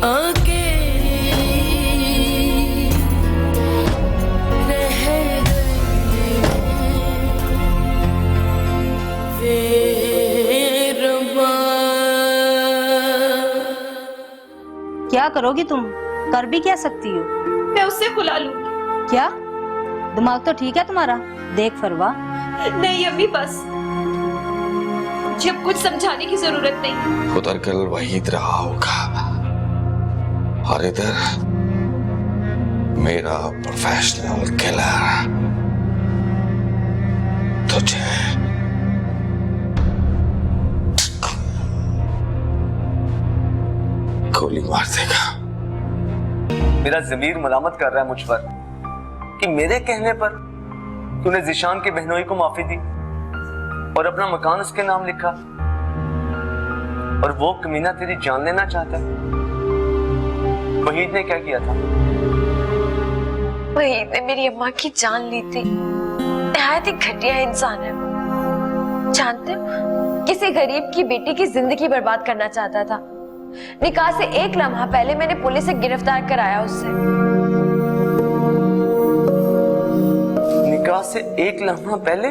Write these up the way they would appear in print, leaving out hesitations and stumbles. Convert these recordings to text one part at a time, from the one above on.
आके रह गए रब्बा। क्या करोगी तुम? कर भी क्या सकती हो? मैं उससे खुला लूंगी। क्या दिमाग तो ठीक है तुम्हारा? देख फरवा, नहीं अम्मी बस, जब कुछ समझाने की जरूरत नहीं। उधर कल वहीद रहा होगा और इधर मेरा प्रोफेशनल किलर तुझे गोली मार देगा। मेरा ज़मीर मलामत कर रहा है मुझ पर कि मेरे कहने पर तूने ज़िशान की बहनोई को माफी दी और अपना मकान उसके नाम लिखा, और वो कमीना तेरी जान लेना चाहता है। वहीद ने क्या किया था? वहीद ने मेरी अम्मा की जान ली थी। नहायत ही घटिया इंसान है वो। जानते हो, किसी गरीब की बेटी की जिंदगी बर्बाद करना चाहता था। निकाह से 1 लम्हा पहले मैंने पुलिस से गिरफ्तार कराया उससे। निकाह से 1 लम्हा पहले?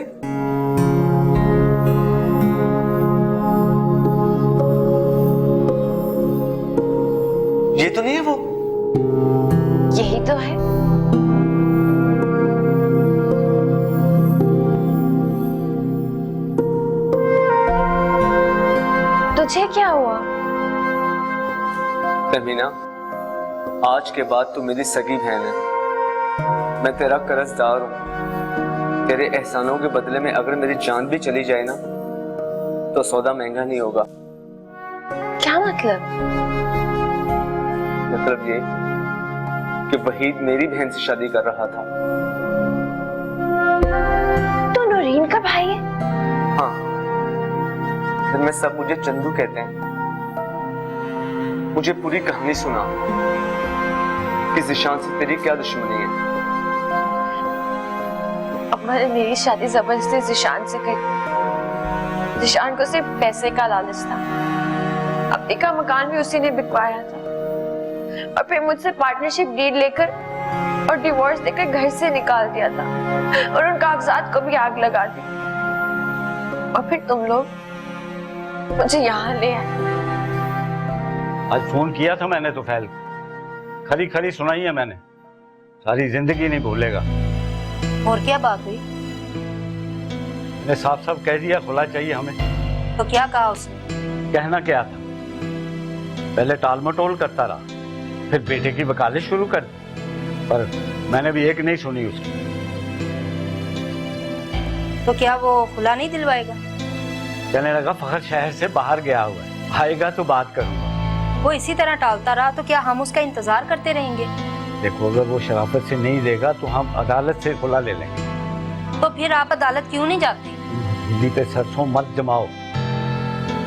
ये तो नहीं है वो? यही तो है। तुझे क्या हुआ? तहमीना, आज के बाद तू मेरी सगी बहन है। मैं तेरा कर्जदार हूं। तेरे एहसानों के बदले में अगर मेरी जान भी चली जाए ना, तो सौदा महंगा नहीं होगा। क्या मतलब? मतलब ये कि वहीद मेरी बहन से शादी कर रहा था। तो नूरीन का भाई है? हाँ, घर में सब मुझे चंदू कहते हैं। मुझे पूरी कहानी सुना कि ज़िशान से तेरी क्या दुश्मनी है। अम्मा ने मेरी शादी जबरदस्ती ज़िशान से करी। ज़िशान को सिर्फ पैसे का लालच था। अब्बी का मकान भी उसी ने बिकवाया था, और फिर मुझसे पार्टनरशिप डीड लेकर और डिवोर्स देकर घर से निकाल दिया था, और उन कागजात को भी आग लगा दी। और फिर तुम लोग मुझे यहाँ ले आए। आज फोन किया था मैंने तो फैल खरी खरी सुनाई है मैंने। सारी जिंदगी नहीं भूलेगा। और क्या बात हुई? मैंने साफ साफ कह दिया खुला चाहिए हमें। तो क्या कहा उसने? कहना क्या था, पहले टाल मटोल करता रहा, फिर बेटे की वकालत शुरू कर दी, पर मैंने भी एक नहीं सुनी उसकी। तो क्या वो खुला नहीं दिलवाएगा? कहने लगा फखर शहर से बाहर गया हुआ है, आएगा तो बात करूंगा। वो इसी तरह टालता रहा तो क्या हम उसका इंतजार करते रहेंगे? देखो, अगर वो शराफत से नहीं देगा तो हम अदालत से खुला ले लेंगे। तो फिर आप अदालत क्यों नहीं जाते? दिल्ली पे सरसों मत जमाओ।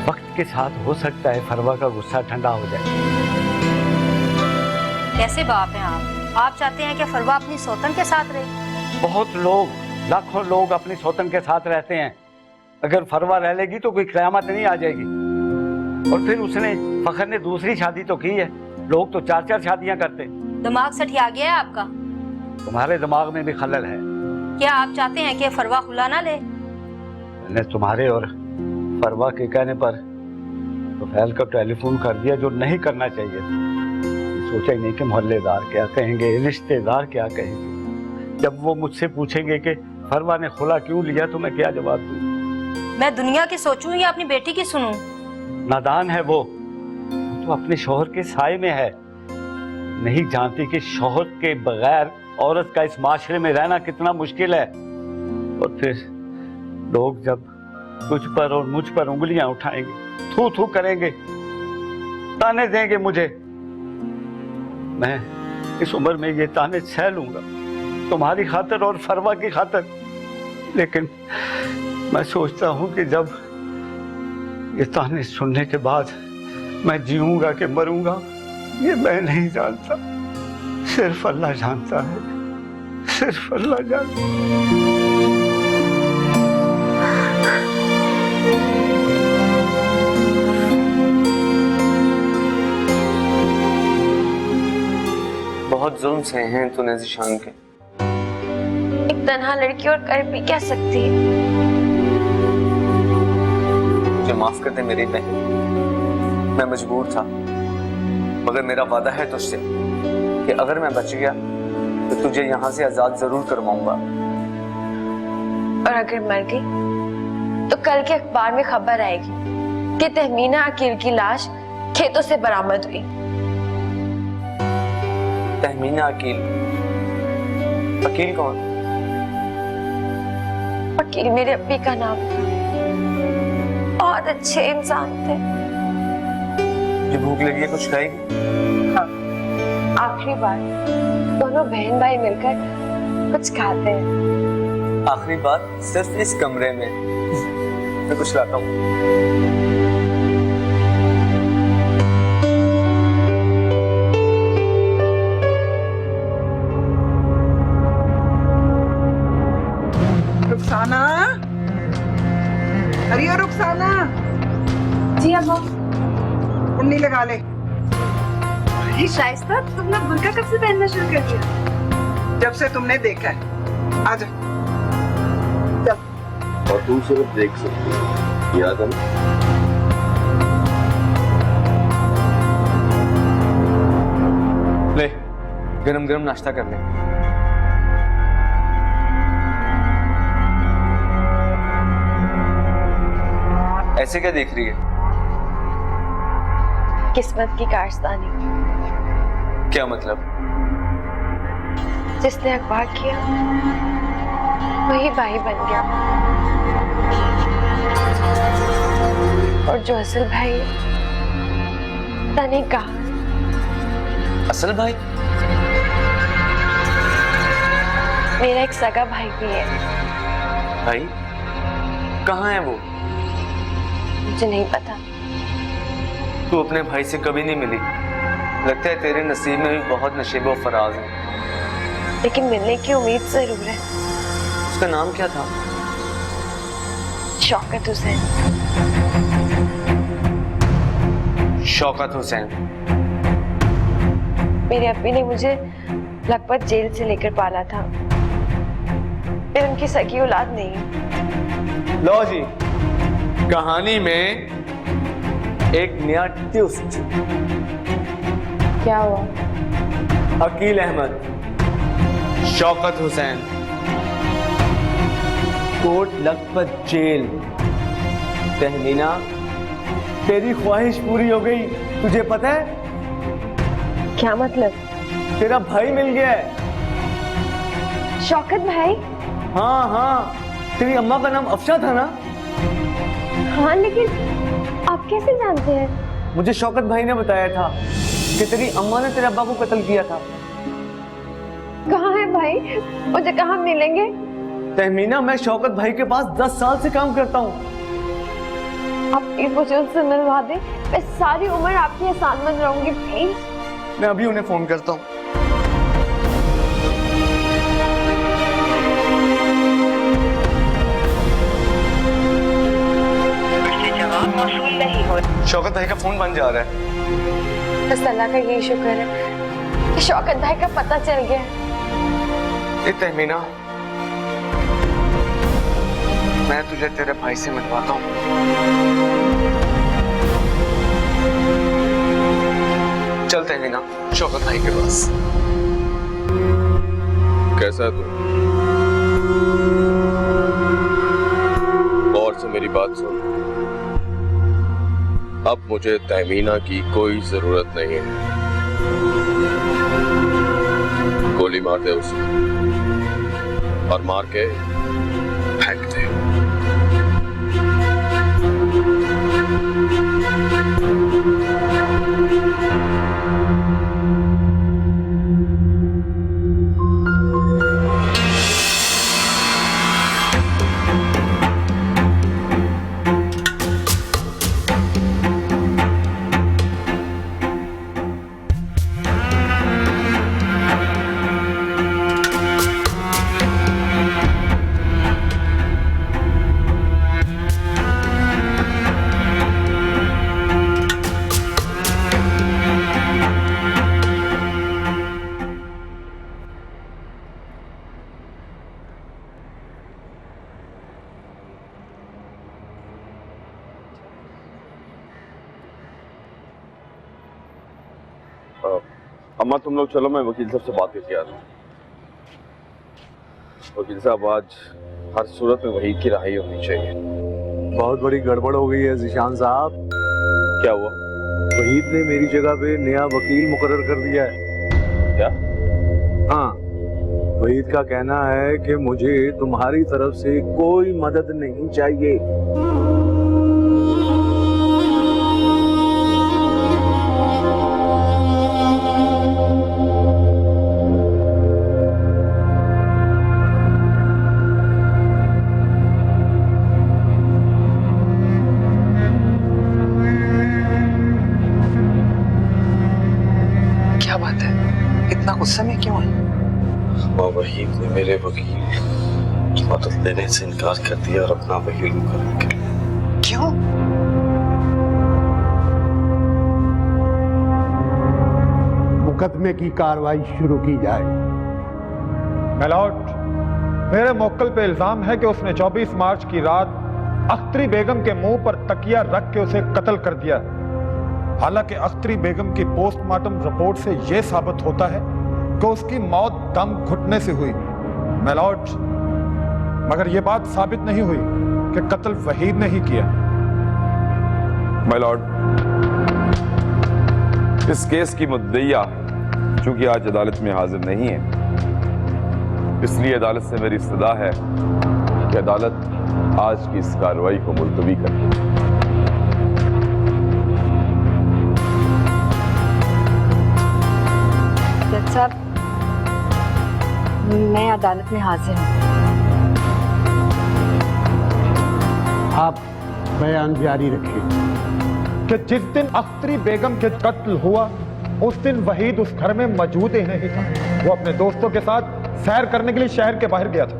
वक्त के साथ हो सकता है फरवा का गुस्सा ठंडा हो जाए। कैसे बाप हैं आप चाहते हैं कि फरवा अपनी सौतन के साथ रहे? बहुत लोग, लाखों लोग अपनी सौतन के साथ रहते हैं। अगर फरवा रह लेगी तो कोई क़यामत नहीं आ जाएगी। और फिर उसने, फखर ने दूसरी शादी तो की है। लोग तो 4-4 शादियां करते। दिमाग सठिया गया है आपका? तुम्हारे दिमाग में भी खलल है। क्या आप चाहते हैं कि फरवा खुला ना ले? मैंने तुम्हारे और फरवा के कहने पर तो फैल का टेलीफोन कर दिया, जो नहीं करना चाहिए था। सोचा ही नहीं कि मोहल्लेदार क्या कहेंगे, रिश्तेदार क्या कहेंगे। जब वो मुझसे पूछेंगे कि फरवा ने खुला क्यों लिया, तो मैं क्या जवाब दूं? मैं दुनिया की सोचूं या अपनी बेटी की सुनूं? नादान है वो तो अपने शौहर के साए में है। नहीं जानती कि शौहर के बगैर औरत का इस माशरे में रहना कितना मुश्किल है। और फिर लोग जब तुझ पर और मुझ पर उंगलियां उठाएंगे, थू थू करेंगे, ताने देंगे मुझे, मैं इस उम्र में ये ताने सह लूंगा तुम्हारी खातिर और फरवा की खातिर। लेकिन मैं सोचता हूं कि जब ये ताने सुनने के बाद मैं जीऊंगा कि मरूंगा, ये मैं नहीं जानता। सिर्फ अल्लाह जानता है, सिर्फ अल्लाह जानता है। बहुत जुल्म सहे हैं तूने ज़िशान के। एक तन्हा लड़की और कर भी क्या सकती है। मुझे माफ कर दे मेरी बहन, मैं मजबूर था, मगर मेरा वादा है तुझसे कि अगर मैं बच गया तो तुझे यहाँ से आजाद जरूर करवाऊंगा। और अगर मर गई तो कल के अखबार में खबर आएगी कि तहमीना अकील की लाश खेतों से बरामद हुई। तहमीना अकील? अकील कौन? अकील मेरे अब्बी का नाम था, बहुत अच्छे इंसान थे। मुझे भूख लगी है, कुछ खाएगी? हाँ, आखिरी बार दोनों बहन भाई मिलकर कुछ खाते हैं। आखिरी बात सिर्फ इस कमरे में। मैं कुछ लाता हूँ। रुखसाना, अरे ओ रुखसाना, जी अम्मा। उन्नी लगा ले। शाइस्ता, तुमने बुर्का कब से पहनना शुरू कर दिया? जब से तुमने देखा है। आजा। और तुम सिर्फ देख सकते हो, याद है ना? ले, गरम गरम नाश्ता कर ले। ऐसे क्या देख रही है? किस्मत की कारस्तानी। क्या मतलब? जिसने अखबार किया वही भाई बन गया, और जो असल भाई पता नहीं कहाँ। असल भाई? मेरा एक सगा भाई भी है। भाई कहाँ है वो? मुझे नहीं पता। तू अपने भाई से कभी नहीं मिली। लगता है तेरे नसीब में भी बहुत नशेबो फराज है। लेकिन मिलने की उम्मीद जरूर है। उसका नाम क्या था? शौकत हुसैन। शौकत हुसैन? मेरे अब्बी ने मुझे लखपत जेल से लेकर पाला था। मैं उनकी सगी औलाद नहीं। लो जी, कहानी में एक नया ट्विस्ट। क्या हुआ? अकील अहमद, शौकत हुसैन, कोट लखपत जेल। तहमीना, तेरी ख्वाहिश पूरी हो गई, तुझे पता है? क्या मतलब? तेरा भाई मिल गया है। शौकत भाई? हाँ हाँ, तेरी अम्मा का नाम अफशा था ना? हाँ, लेकिन आप कैसे जानते हैं? मुझे शौकत भाई ने बताया था कि तेरी अम्मा ने तेरे अब्बा को कत्ल किया था। कहाँ है भाई? मुझे कहाँ मिलेंगे? तहमीना, मैं शौकत भाई के पास 10 साल से काम करता हूँ। आप प्लीज मुझे उनसे मिलवा दें। मैं सारी उम्र आपकी एहसानमंद रहूंगी, प्लीज। मैं अभी उन्हें फोन करता हूँ। शौकत भाई का फोन बंद जा रहा है। बस अल्लाह का यही शुक्र है कि शौकत भाई का पता चल गया। तहमीना, मैं तुझे तेरे भाई से मिलवाता हूँ। चल तहमीना, शौकत भाई के पास। कैसा है तू? गौर से मेरी बात सुन। अब मुझे तहमीना की कोई जरूरत नहीं है। गोली मार दे उसे और मार के फेंक दे। अम्मा तुम लोग चलो, मैं वकील साहब से बात करके आ रहा हूँ। वकील साहब, आज हर सूरत में वहीद की रिहाई होनी चाहिए। बहुत बड़ी गड़बड़ हो गई है जिशान साहब। क्या हुआ? वहीद ने मेरी जगह पे नया वकील मुकर्रर कर दिया है। क्या? हाँ, वहीद का कहना है कि मुझे तुम्हारी तरफ से कोई मदद नहीं चाहिए। क्या बात है, इतना गुस्से में क्यों है? वहीद ने मेरे वकील की मदद लेने से इनकार कर दिया और अपना वकील मुकर्रर कर लिया। क्यों? मुकदमे की कार्रवाई शुरू की जाए। मेलॉर्ड, मेरे मुवक्किल पे इल्जाम है कि उसने 24 मार्च की रात अख्तरी बेगम के मुंह पर तकिया रख के उसे कत्ल कर दिया। हालांकि अख्तरी बेगम की पोस्टमार्टम रिपोर्ट से यह साबित होता है कि उसकी मौत दम घुटने से हुई। मेलॉर्ड, मगर यह बात साबित नहीं हुई कि कत्ल वहीद ने ही किया। माय लॉर्ड, इस केस की मुद्दइया चूंकि आज अदालत में हाजिर नहीं है, इसलिए अदालत से मेरी इस्तदा है कि अदालत आज की इस कार्रवाई को मुलतवी कर दे। जज साहब, मैं अदालत में हाजिर हूँ। आप बयान जारी रखिए। कि जिस दिन अख्तरी बेगम के कत्ल हुआ उस दिन वहीद उस घर में मौजूद ही नहीं था। वो अपने दोस्तों के साथ सैर करने के लिए शहर के बाहर गया था।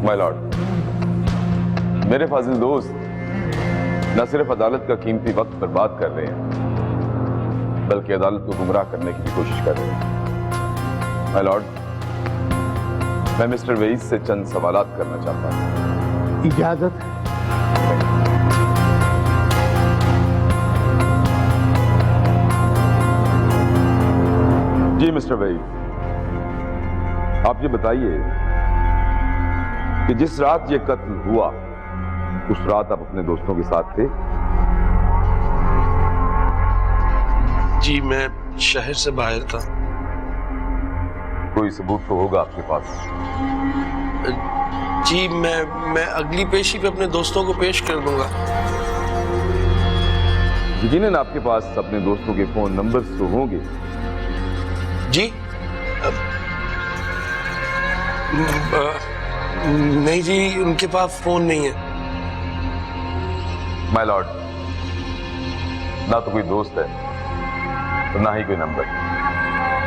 माय लॉर्ड, मेरे फाजिल दोस्त न सिर्फ अदालत का कीमती वक्त बर्बाद कर रहे हैं, बल्कि अदालत को गुमराह करने की भी कोशिश कर रहे हैं। माय लॉर्ड, मैं मिस्टर वहीद से चंद सवालात करना चाहता हूं। इजाजत। जी मिस्टर वहीद, आप ये बताइए कि जिस रात ये कत्ल हुआ उस रात आप अपने दोस्तों के साथ थे? जी, मैं शहर से बाहर था। कोई सबूत तो होगा आपके पास? जी, मैं अगली पेशी पे अपने दोस्तों को पेश कर दूंगा। यकीनन आपके पास अपने दोस्तों के फोन नंबर्स तो होंगे? जी, नहीं जी, उनके पास फोन नहीं है। माय लॉर्ड, ना तो कोई दोस्त है तो ना ही कोई नंबर।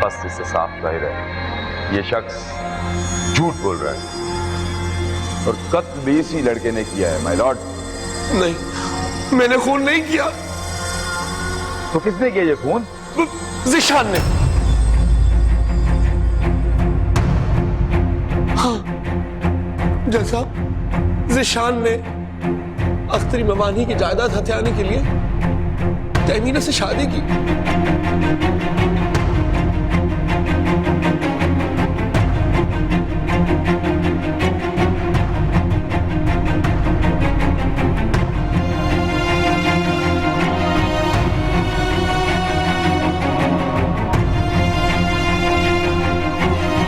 बस इससे साफ जाहिर है ये शख्स झूठ बोल रहा है और कत्ल भी इसी लड़के ने किया है। माय लॉर्ड, नहीं, मैंने खून नहीं किया। तो किसने किया ये खून? जिशान ने। हाँ, जैसा जिशान ने अख्तरी ममानी की जायदाद हथियाने के लिए तहमीना से शादी की।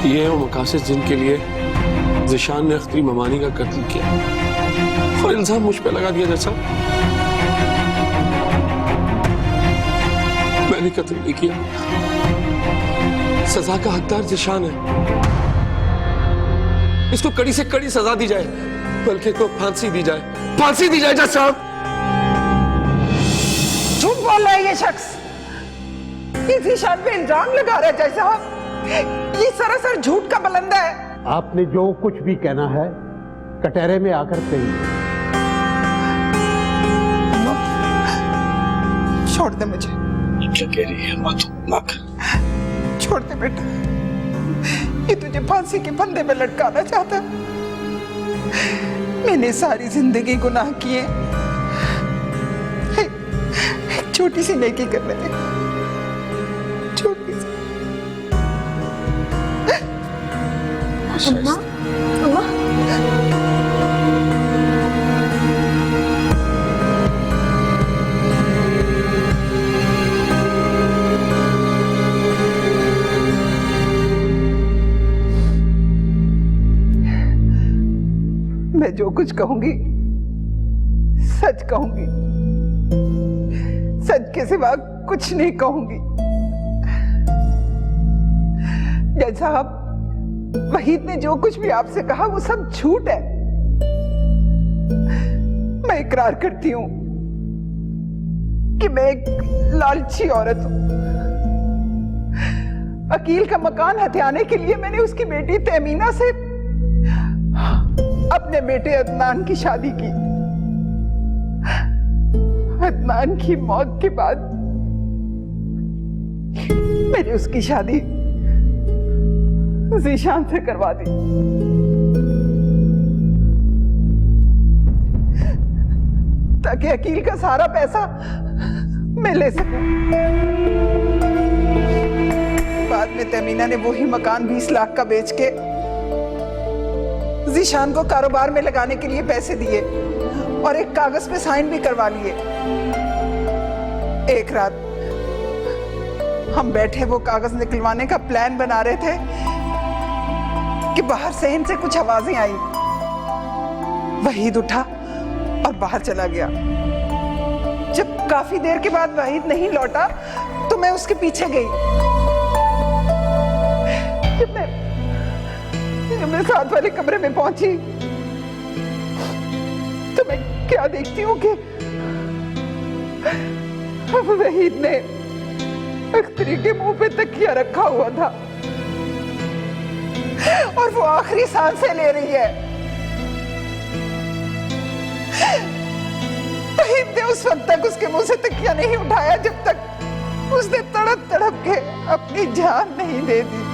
ये है वो मकासद जिनके लिए जिशान ने अख्तरी ममानी का कत्ल किया और इल्जाम मुझ पे लगा दिया। जैसा मैंने कत्ल नहीं किया, सजा का हकदार जिशान है। इसको कड़ी से कड़ी सजा दी जाए, बल्कि इसको फांसी दी जाए, फांसी दी जाए। जज साहब, झूठ बोल रहा है ये शख्स। इस जिशान पे इल्जाम लगा रहा है जज साहब। ये सरासर झूठ का बलंदा है। आपने जो कुछ भी कहना है कटहरे में आकर कहिए। छोड़ दे मुझे। क्या कह रही है? मत ना कर। छोड़ दे बेटा, ये तुझे फांसी के फंदे में लटकाना चाहता है। मैंने सारी जिंदगी गुनाह किए, एक छोटी सी नेकी करने दे। अम्मा अम्मा मैं जो कुछ कहूंगी सच कहूंगी, सच के सिवा कुछ नहीं कहूंगी। जज साहब, वहीद ने जो कुछ भी आपसे कहा वो सब झूठ है। मैं इकरार करती हूं कि मैं एक लालची औरत हूं। अकील का मकान हथियाने के लिए मैंने उसकी बेटी तहमीना से अपने बेटे अदनान की शादी की। अदनान की मौत के बाद मैंने उसकी शादी ज़ीशान से करवा दी। ताकि अकील का सारा पैसा मैं ले सकूं। बाद में तमीना ने वही मकान 20 लाख का बेच के ज़ीशान को कारोबार में लगाने के लिए पैसे दिए और एक कागज पे साइन भी करवा लिए। एक रात हम बैठे वो कागज निकलवाने का प्लान बना रहे थे कि बाहर सहन से कुछ आवाजें आई। वहीद उठा और बाहर चला गया। जब काफी देर के बाद वहीद नहीं लौटा तो मैं उसके पीछे गई। जब मैं साथ वाले कमरे में पहुंची तो मैं क्या देखती हूँ कि वहीद ने अख्तरी के मुंह पे तकिया रखा हुआ था और वो आखिरी सांसें ले रही है। वहीद ने उस वक्त तक उसके मुंह से तकिया नहीं उठाया जब तक उसने तड़प तड़प के अपनी जान नहीं दे दी।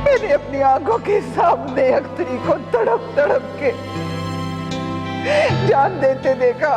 मैंने अपनी आंखों के सामने अख्तरी को तड़प तड़प के जान देते देखा।